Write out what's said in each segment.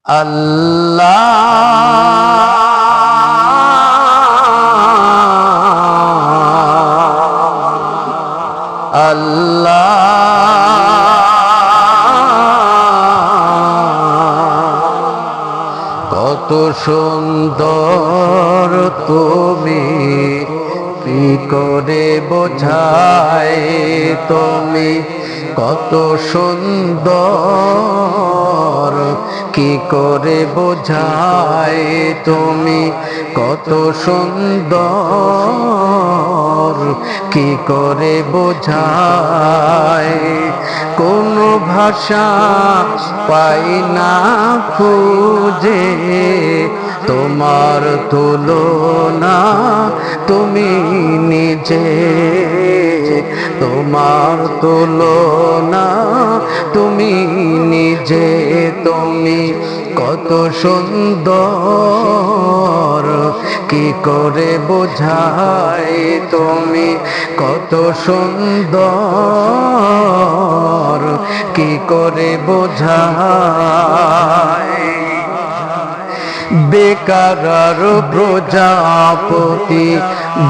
আল্লাহ কত সুন্দর তুমি, কি করে বোঝাই তুমি কত সুন্দর, কি করে বোঝাই তুমি কত সুন্দর, কি করে বোঝাই কোন ভাষা পাই না খুঁজে তোমার তুলনা তুমি নিজে, তোমার তুলনা তুমি নিজে, তুমি কত সুন্দর, কি করে বোঝাই তুমি কত সুন্দর, কি করে বোঝাই বেকার প্রজাপতি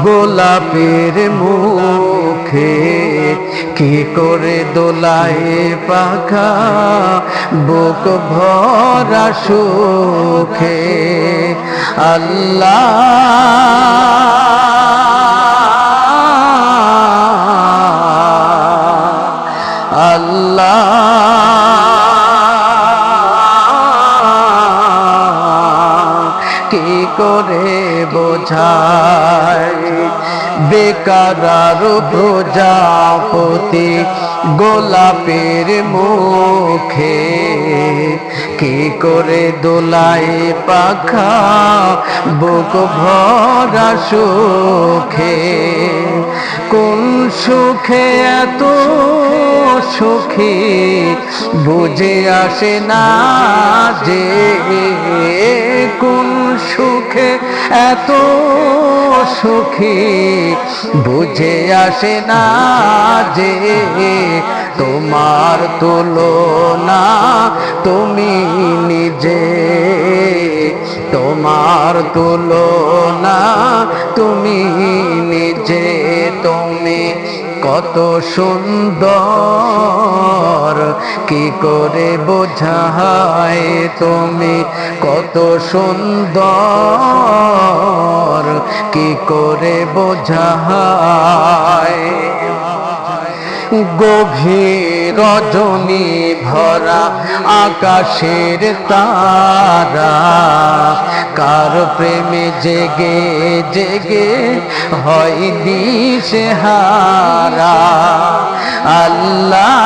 গোলাপের মুখে, কি করে দোলায় পাখা বুক ভরা সুখে। আল্লাহ আল্লাহ কি করে বোঝাই বেকার প্রজাপতি গোলাপের মুখে, কি করে দোলায় পাখা বুক ভরা সুখে। কোন সুখে এত সুখী বুঝে আসে না যে, কোন সুখে এত সুখী বুঝে আসে না যে, তোমার তুলনা তুমি নিজে, তোমার তুলনা তুমি নিজে, তুমি কত সুন্দর, কি করে বোঝাই তুমি কত সুন্দর, কি করে বোঝাই গভীর রজনী ভরা আকাশের তারা, কার প্রেমে জেগে জেগে হয় দিশেহারা। আল্লাহ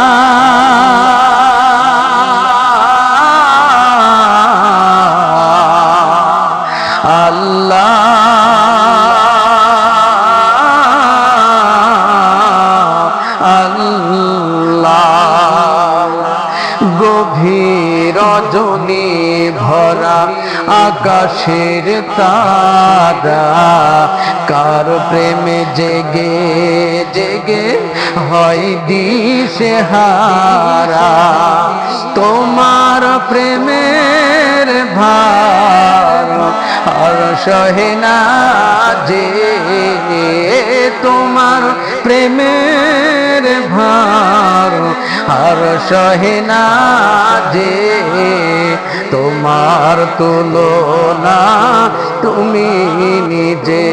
আল্লাহ গভীর রজনী ভরা আকাশের তারা, কার প্রেমে জেগে জেগে হয় দিশেহারা। তোমার প্রেমের ভার আর সহে না যে, তোমার প্রেমের ভার আর সহে না যে, তোমার তুলনা তুমি নিজে,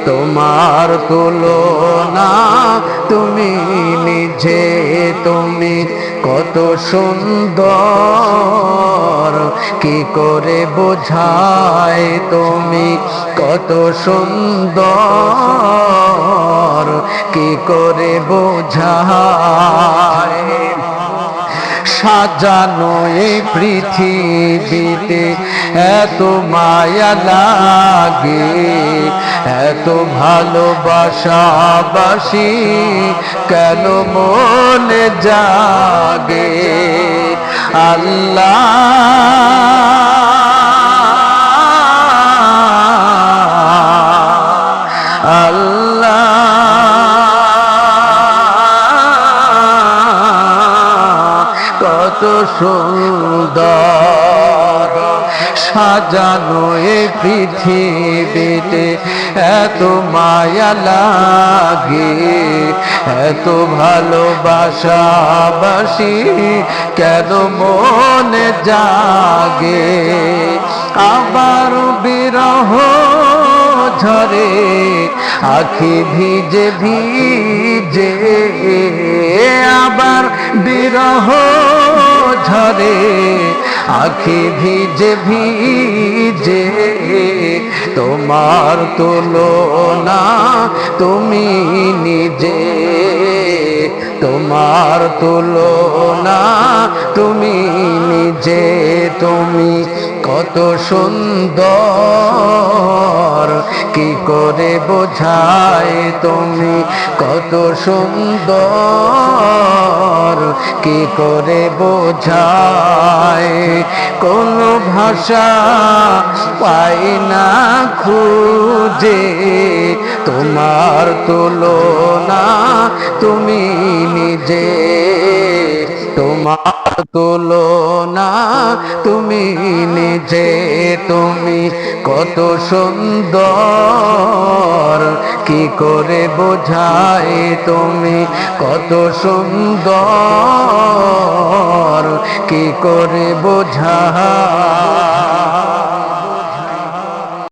তোমার তুলনা তুমি নিজে, তুমি কত সুন্দর, কি করে বোঝাই তুমি কত সুন্দর, কি করে বোঝাই সাজানো এই পৃথিবীতে এত মায়া লাগে, এত ভালোবাসাবাসি কেন মনে জাগে। আল্লাহ আল্লাহ কত সুন্দর সাজানো এই পৃথিবীতে এত মায়া লাগে, এত ভালোবাসাবাসি কেন মনে জাগে। আবার বিরহ ঝরে আখি ভিজে ভিজে, আবার বিরহ ঝরে আখি ভিজে ভিজে, তোমার তুলনা তুমি নিজে, তোমার তুলনা তুমি নিজে। তুমি কত সুন্দর কি করে বোঝায়, তুমি কত সুন্দর কি করে বোঝায়। কোন ভাষা পাই না খুঁজে, তোমার তুলনা তুমি নিজে, তোমার তুলনা তুমি নিজে। তুমি কত সুন্দর কি করে বোঝায়, তুমি কত সুন্দর কি করে বোঝায়।